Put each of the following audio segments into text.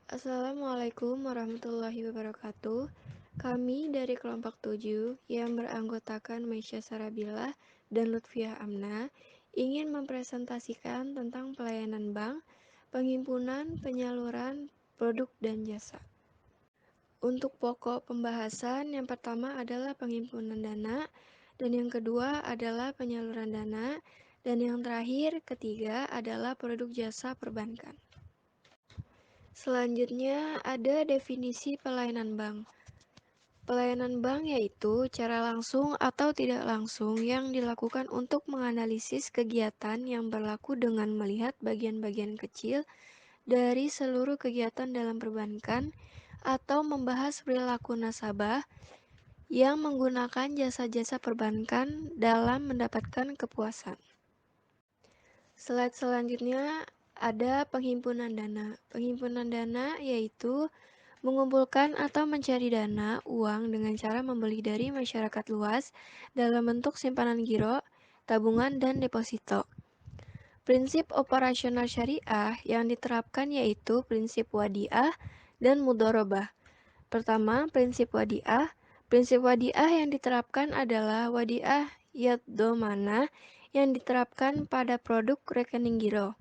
Assalamualaikum warahmatullahi wabarakatuh. Kami dari kelompok 7 yang beranggotakan Meisya Sarabila dan Lutfiah Amna ingin mempresentasikan tentang pelayanan bank, penghimpunan, penyaluran, produk, dan jasa. Untuk pokok pembahasan, yang pertama adalah penghimpunan dana, dan yang kedua adalah penyaluran dana, dan yang terakhir, ketiga adalah produk jasa perbankan. Selanjutnya ada definisi pelayanan bank. Pelayanan bank yaitu cara langsung atau tidak langsung yang dilakukan untuk menganalisis kegiatan yang berlaku dengan melihat bagian-bagian kecil dari seluruh kegiatan dalam perbankan atau membahas perilaku nasabah yang menggunakan jasa-jasa perbankan dalam mendapatkan kepuasan. Slide selanjutnya ada penghimpunan dana. Penghimpunan dana yaitu mengumpulkan atau mencari dana uang dengan cara membeli dari masyarakat luas dalam bentuk simpanan giro, tabungan, dan deposito. Prinsip operasional syariah yang diterapkan yaitu prinsip wadiah dan mudorobah. Pertama, prinsip wadiah. Prinsip wadiah yang diterapkan adalah wadiah yaddomana yang diterapkan pada produk rekening giro.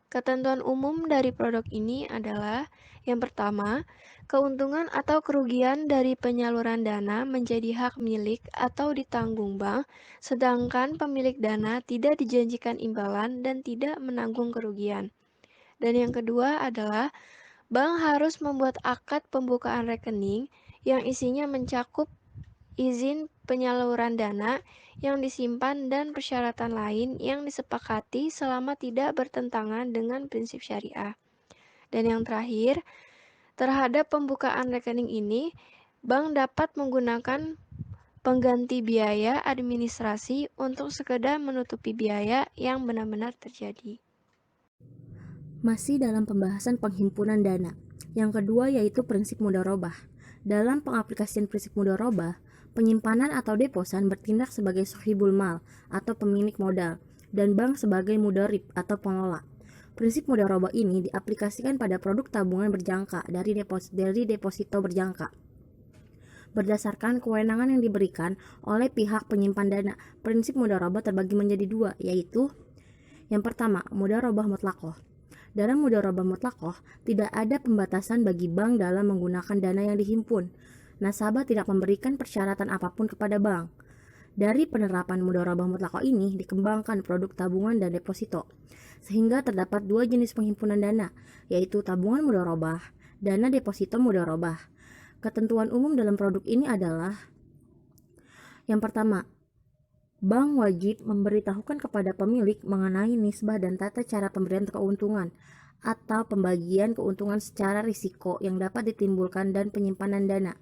Ketentuan umum dari produk ini adalah yang pertama, keuntungan atau kerugian dari penyaluran dana menjadi hak milik atau ditanggung bank, sedangkan pemilik dana tidak dijanjikan imbalan dan tidak menanggung kerugian. Dan yang kedua adalah bank harus membuat akad pembukaan rekening yang isinya mencakup izin penyaluran dana yang disimpan dan persyaratan lain yang disepakati selama tidak bertentangan dengan prinsip syariah. Dan yang terakhir, terhadap pembukaan rekening ini, bank dapat menggunakan pengganti biaya administrasi untuk sekedar menutupi biaya yang benar-benar terjadi. Masih dalam pembahasan penghimpunan dana. Yang kedua yaitu prinsip mudharabah. Dalam pengaplikasian prinsip mudharabah, penyimpanan atau deposan bertindak sebagai sohibul mal atau pemilik modal dan bank sebagai mudharib atau pengelola. Prinsip mudharabah ini diaplikasikan pada produk tabungan berjangka dari deposito berjangka. Berdasarkan kewenangan yang diberikan oleh pihak penyimpan dana, prinsip mudharabah terbagi menjadi dua, yaitu yang pertama, mudharabah mutlaqoh. Dalam mudharabah mutlaqoh, tidak ada pembatasan bagi bank dalam menggunakan dana yang dihimpun. Nasabah tidak memberikan persyaratan apapun kepada bank. Dari penerapan mudharabah mutlaqoh ini dikembangkan produk tabungan dan deposito, sehingga terdapat dua jenis penghimpunan dana, yaitu tabungan mudharabah, dana deposito mudharabah. Ketentuan umum dalam produk ini adalah yang pertama, bank wajib memberitahukan kepada pemilik mengenai nisbah dan tata cara pemberian keuntungan atau pembagian keuntungan secara risiko yang dapat ditimbulkan dan penyimpanan dana.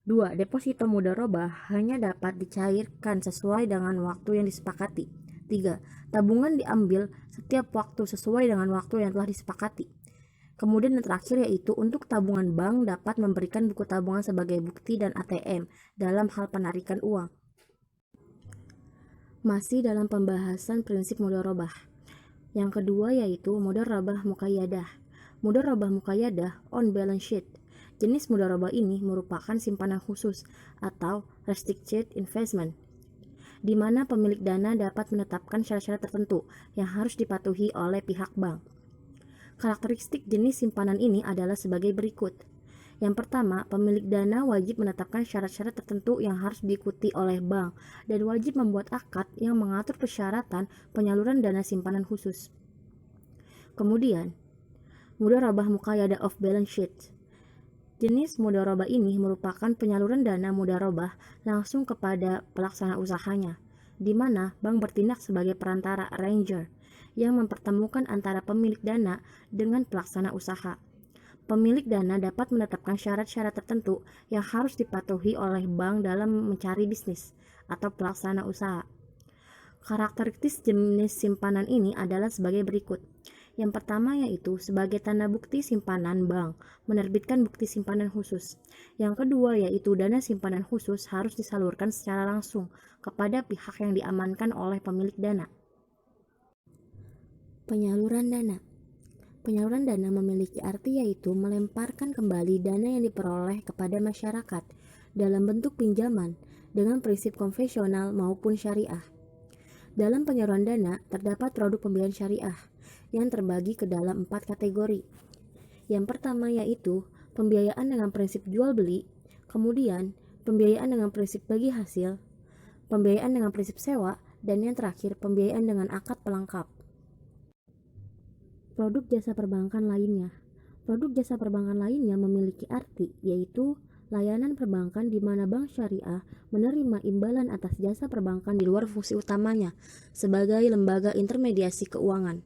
2. Deposito mudharabah hanya dapat dicairkan sesuai dengan waktu yang disepakati. 3. Tabungan diambil setiap waktu sesuai dengan waktu yang telah disepakati. Kemudian yang terakhir yaitu untuk tabungan bank dapat memberikan buku tabungan sebagai bukti dan ATM dalam hal penarikan uang. Masih dalam pembahasan prinsip mudharabah. Yang kedua yaitu mudharabah muqayyadah. Mudharabah muqayyadah on balance sheet. Jenis mudharabah ini merupakan simpanan khusus atau restricted investment, di mana pemilik dana dapat menetapkan syarat-syarat tertentu yang harus dipatuhi oleh pihak bank. Karakteristik jenis simpanan ini adalah sebagai berikut. Yang pertama, pemilik dana wajib menetapkan syarat-syarat tertentu yang harus diikuti oleh bank dan wajib membuat akad yang mengatur persyaratan penyaluran dana simpanan khusus. Kemudian, mudharabah muqayyadah off balance sheet. Jenis mudharabah ini merupakan penyaluran dana mudharabah langsung kepada pelaksana usahanya, di mana bank bertindak sebagai perantara arranger yang mempertemukan antara pemilik dana dengan pelaksana usaha. Pemilik dana dapat menetapkan syarat-syarat tertentu yang harus dipatuhi oleh bank dalam mencari bisnis atau pelaksana usaha. Karakteristik jenis simpanan ini adalah sebagai berikut. Yang pertama yaitu sebagai tanda bukti simpanan bank menerbitkan bukti simpanan khusus. Yang kedua yaitu dana simpanan khusus harus disalurkan secara langsung kepada pihak yang diamankan oleh pemilik dana. Penyaluran dana. Penyaluran dana memiliki arti yaitu melemparkan kembali dana yang diperoleh kepada masyarakat dalam bentuk pinjaman dengan prinsip konvensional maupun syariah. Dalam penyaluran dana terdapat produk pembiayaan syariah yang terbagi ke dalam 4 kategori. Yang pertama yaitu pembiayaan dengan prinsip jual beli, kemudian pembiayaan dengan prinsip bagi hasil, pembiayaan dengan prinsip sewa, dan yang terakhir pembiayaan dengan akad pelengkap. Produk jasa perbankan lainnya. Produk jasa perbankan lainnya memiliki arti, yaitu layanan perbankan di mana bank syariah menerima imbalan atas jasa perbankan di luar fungsi utamanya sebagai lembaga intermediasi keuangan.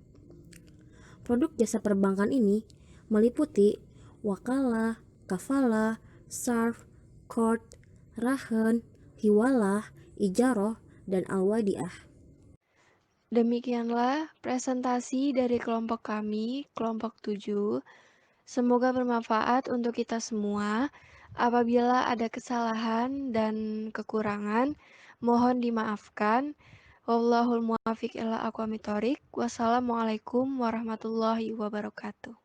Produk jasa perbankan ini meliputi wakalah, kafalah, sarf, qard, rahan, hiwalah, ijaroh, dan al-wadiah. Demikianlah presentasi dari kelompok kami, kelompok 7. Semoga bermanfaat untuk kita semua. Apabila ada kesalahan dan kekurangan, mohon dimaafkan. Wallahul muwaffiq ila aqwamit thoriq. Wassalamualaikum warahmatullahi wabarakatuh.